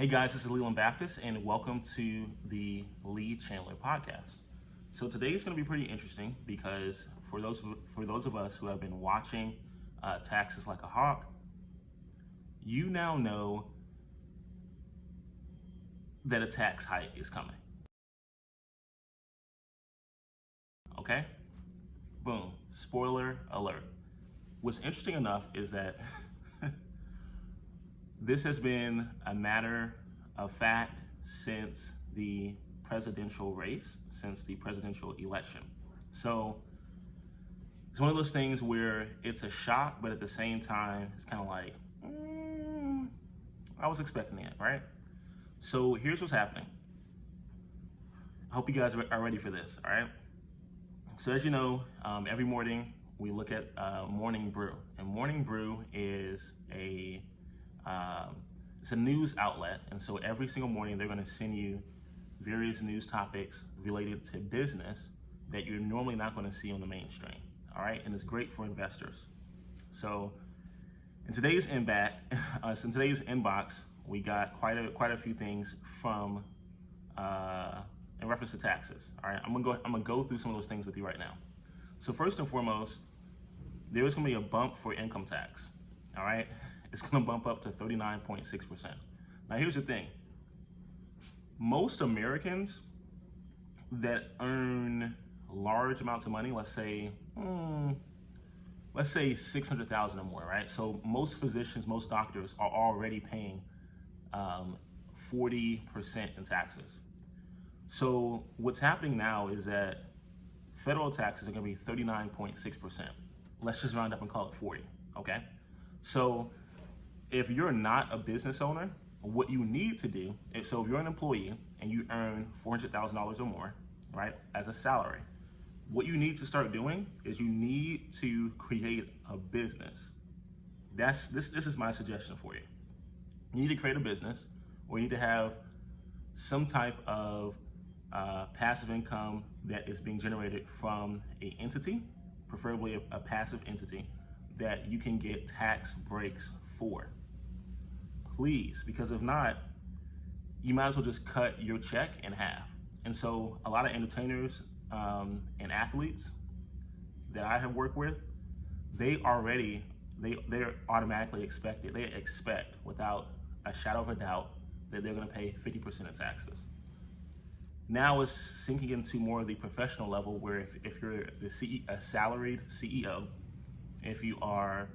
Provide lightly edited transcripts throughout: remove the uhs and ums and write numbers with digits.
Hey guys, this is Leland Baptist, and welcome to the Lee-Chandler podcast. So today is going to be pretty interesting because for those of us who have been watching taxes like a hawk, you now know that a tax hike is coming. Okay? Boom. Spoiler alert. What's interesting enough is that this has been a matter of fact since the presidential race, since the presidential election. So it's one of those things where it's a shock, but at the same time, it's kind of like, I was expecting it, right? So here's what's happening. I hope you guys are ready for this, all right? So as you know, every morning we look at Morning Brew, and Morning Brew is it's a news outlet, and so every single morning they're going to send you various news topics related to business that you're normally not going to see on the mainstream. All right, and it's great for investors. So in today's inbox, we got quite a few things from in reference to taxes. All right, I'm gonna go through some of those things with you right now. So first and foremost, there is going to be a bump for income tax. All right. It's going to bump up to 39.6%. Now, here's the thing. Most Americans that earn large amounts of money, let's say 600,000 or more, right? So most physicians, most doctors are already paying 40% in taxes. So what's happening now is that federal taxes are going to be 39.6%. Let's just round up and call it 40, okay? So if you're not a business owner, what you need to do, so if you're an employee and you earn $400,000 or more, right, as a salary, what you need to start doing is you need to create a business. This is my suggestion for you. You need to create a business, or you need to have some type of passive income that is being generated from an entity, preferably a passive entity, that you can get tax breaks for. Please, because if not, you might as well just cut your check in half. And so a lot of entertainers and athletes that I have worked with, they're automatically expected. They expect without a shadow of a doubt that they're going to pay 50% in taxes. Now it's sinking into more of the professional level, where if you're a salaried CEO, if you are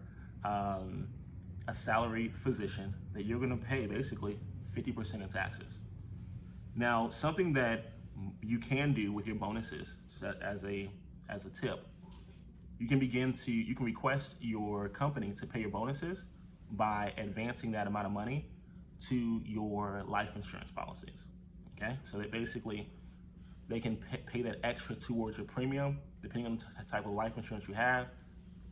a salaried physician, that you're going to pay basically 50% in taxes. Now, something that you can do with your bonuses, just as a tip, you can request your company to pay your bonuses by advancing that amount of money to your life insurance policies. Okay, so that basically they can pay that extra towards your premium, depending on the type of life insurance you have.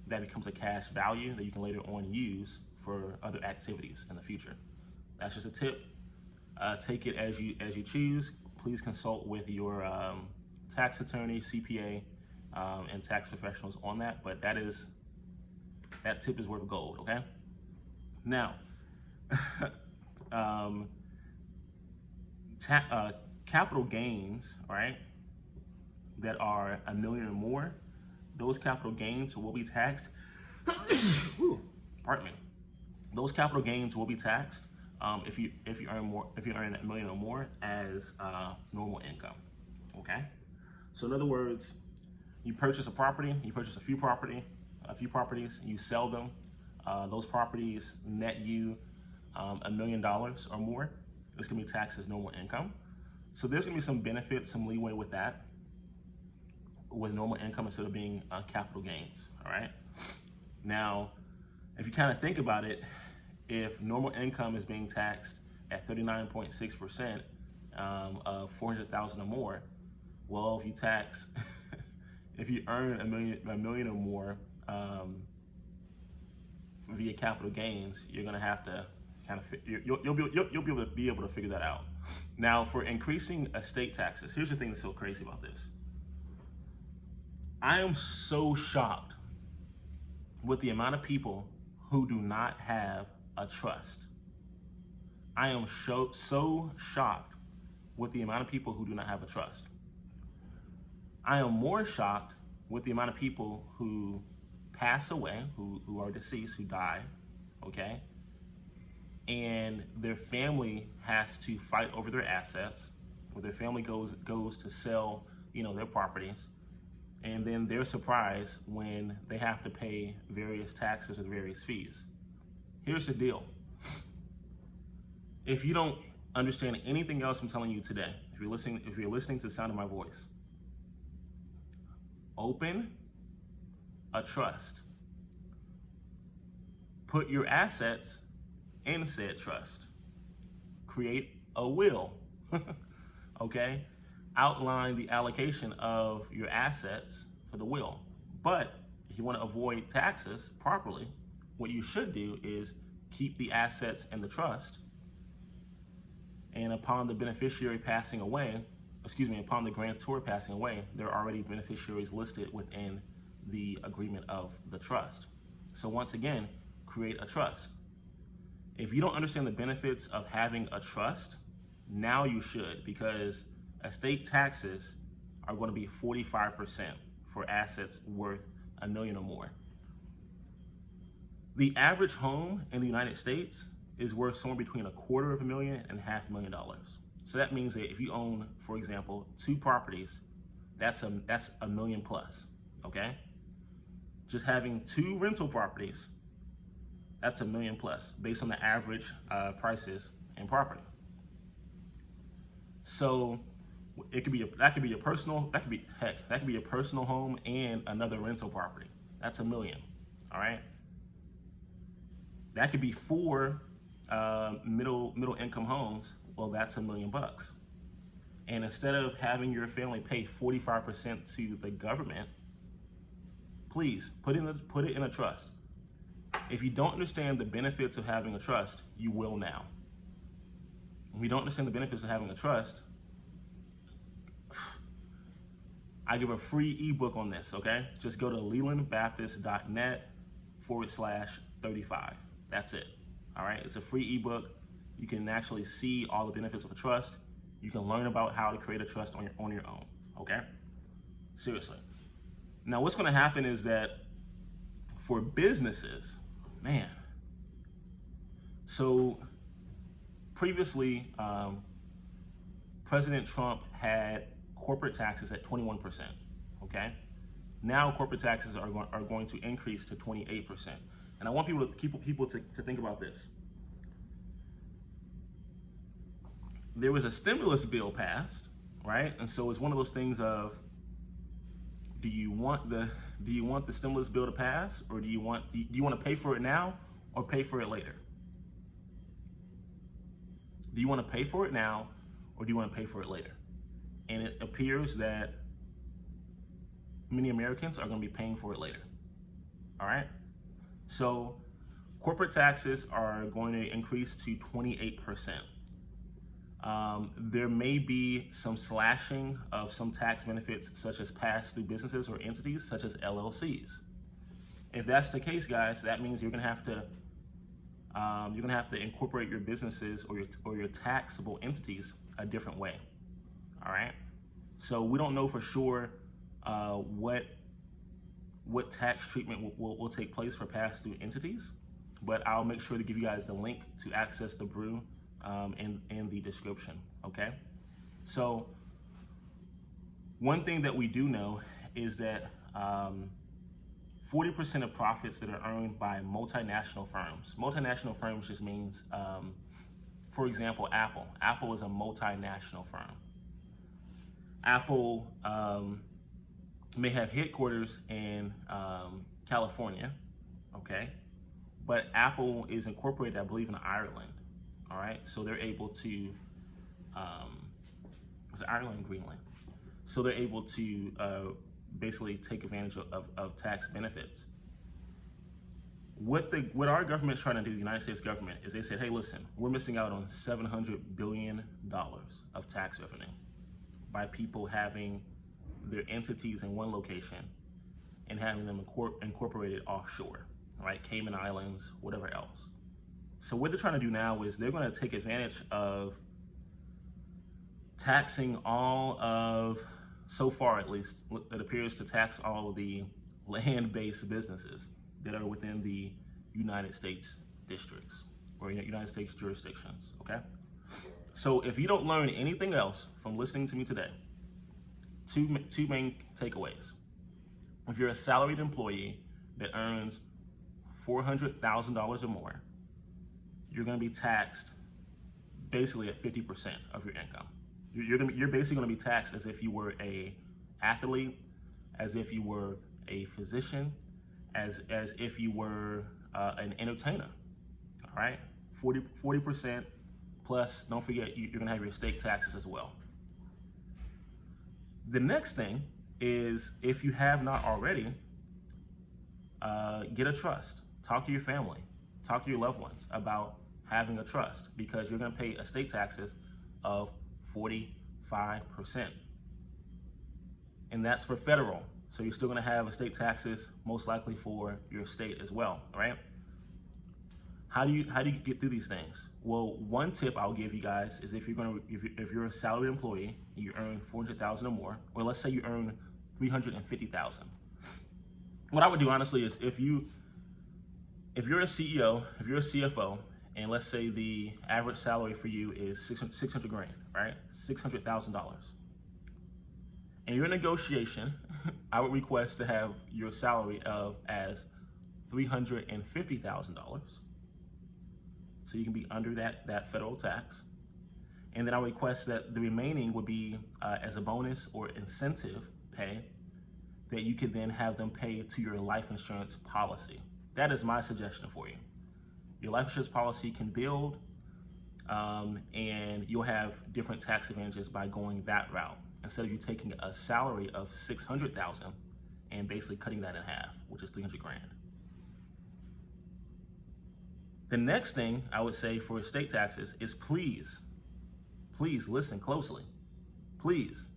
That becomes a cash value that you can later on use for other activities in the future. That's just a tip. Take it as you choose. Please consult with your tax attorney, CPA, and tax professionals on that. But that tip is worth gold. Okay. Now, capital gains, right, that are $1 million or more, those capital gains will be taxed. Pardon me. Those capital gains will be taxed if you earn $1 million or more as normal income. Okay. So in other words, you purchase a property, you purchase a few properties, you sell them. Those properties net you $1 million or more. It's gonna be taxed as normal income. So there's gonna be some benefits, some leeway with that, with normal income instead of being capital gains. All right. Now, if you kind of think about it, if normal income is being taxed at 39.6% of 400,000 or more, well, if you earn $1 million or more via capital gains, you're gonna have to kind of you'll be able to figure that out. Now, for increasing estate taxes, here's the thing that's so crazy about this. I am so shocked with the amount of people who do not have a trust. I am so shocked with the amount of people who do not have a trust. I am more shocked with the amount of people who pass away, who are deceased, who die, okay? And their family has to fight over their assets, or their family goes to sell, their properties, and then they're surprised when they have to pay various taxes or various fees. Here's the deal. If you don't understand anything else I'm telling you today, if you're listening to the sound of my voice, open a trust. Put your assets in said trust. Create a will. Okay? Outline the allocation of your assets for the will. But if you want to avoid taxes properly, what you should do is keep the assets in the trust, and upon the beneficiary passing away, upon the grantor passing away, there are already beneficiaries listed within the agreement of the trust. So once again, create a trust. If you don't understand the benefits of having a trust, now you should, because estate taxes are going to be 45% for assets worth $1 million or more. The average home in the United States is worth somewhere between $250,000 and $500,000. So that means that if you own, for example, 2 properties, that's $1 million plus, okay? Just having 2 rental properties, that's $1 million plus, based on the average prices in property. So that could be a personal home and another rental property. That's $1 million, all right? That could be 4 middle income homes. Well, that's $1 million bucks. And instead of having your family pay 45% to the government, please put it in a trust. If you don't understand the benefits of having a trust, you will now. If you don't understand the benefits of having a trust, I give a free ebook on this, okay? Just go to lelandbaptist.net/35. That's it, all right? It's a free ebook. You can actually see all the benefits of a trust. You can learn about how to create a trust on your own, okay? Seriously. Now, what's gonna happen is that for businesses, man, so previously, President Trump had corporate taxes at 21%, okay? Now corporate taxes are going to increase to 28%. And I want people to think about this. There was a stimulus bill passed, right? And so it's one of those things of, do you want the stimulus bill to pass, or do you want to pay for it now or pay for it later? Do you want to pay for it now, or do you want to pay for it later? And it appears that many Americans are going to be paying for it later. All right? So corporate taxes are going to increase to 28%. There may be some slashing of some tax benefits, such as pass-through businesses or entities, such as LLCs. If that's the case, guys, that means you're going to have to incorporate your businesses or your taxable entities a different way. All right. So we don't know for sure what tax treatment will take place for pass-through entities, but I'll make sure to give you guys the link to access the brew in the description. Okay. So one thing that we do know is that 40% of profits that are earned by multinational firms. Multinational firms just means, for example, Apple. Apple is a multinational firm. Apple may have headquarters in California, okay? But Apple is incorporated, I believe, in Ireland, all right? So they're able to, is it Ireland and Greenland? So they're able to basically take advantage of tax benefits. What our government's trying to do, the United States government, is they said, hey, listen, we're missing out on $700 billion of tax revenue by people having their entities in one location and having them incorporated offshore, right? Cayman Islands, whatever else. So what they're trying to do now is they're going to take advantage of taxing all of, so far at least, it appears to tax all of the land-based businesses that are within the United States districts or United States jurisdictions, okay? So if you don't learn anything else from listening to me today, two main takeaways. If you're a salaried employee that earns $400,000 or more, you're going to be taxed basically at 50% of your income. You're basically going to be taxed as if you were an athlete, as if you were a physician, as if you were an entertainer. All right, 40% plus. Don't forget you're going to have your state taxes as well. The next thing is, if you have not already, get a trust. Talk to your family, talk to your loved ones about having a trust, because you're going to pay estate taxes of 45%. And that's for federal. So you're still going to have estate taxes most likely for your state as well, all right? How do you get through these things? Well, one tip I'll give you guys is if you're a salaried employee, you earn $400,000 or more, or let's say you earn $350,000. What I would do honestly is if you're a CEO, if you're a CFO, and let's say the average salary for you is $600 grand, right? $600,000. And you're in negotiation, I would request to have your salary as $350,000. So you can be under that federal tax. And then I would request that the remaining would be as a bonus or incentive pay that you could then have them pay to your life insurance policy. That is my suggestion for you. Your life insurance policy can build, and you'll have different tax advantages by going that route, instead of you taking a salary of $600,000 and basically cutting that in half, which is $300 grand. The next thing I would say for estate taxes is please listen closely. Please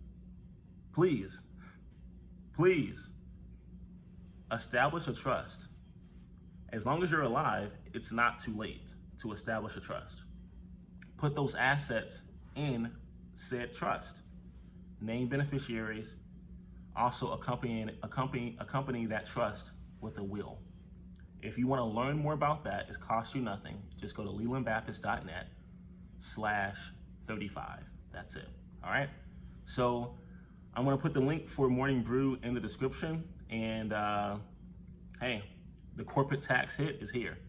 establish a trust. As long as you're alive, it's not too late to establish a trust. Put those assets in said trust. Name beneficiaries. Also accompany that trust with a will. If you want to learn more about that, it costs you nothing. Just go to lelandbaptist.net/35. That's it. All right. So I'm going to put the link for Morning Brew in the description. And hey, the corporate tax hit is here.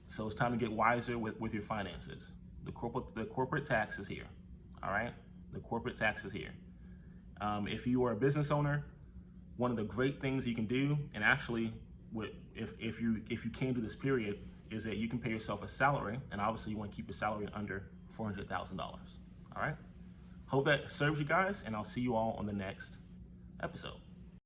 So it's time to get wiser with your finances. The corporate tax is here. All right. The corporate tax is here. If you are a business owner, one of the great things you can do, and actually, if you can do this period, is that you can pay yourself a salary, and obviously you want to keep your salary under $400,000. All right. Hope that serves you guys, and I'll see you all on the next episode.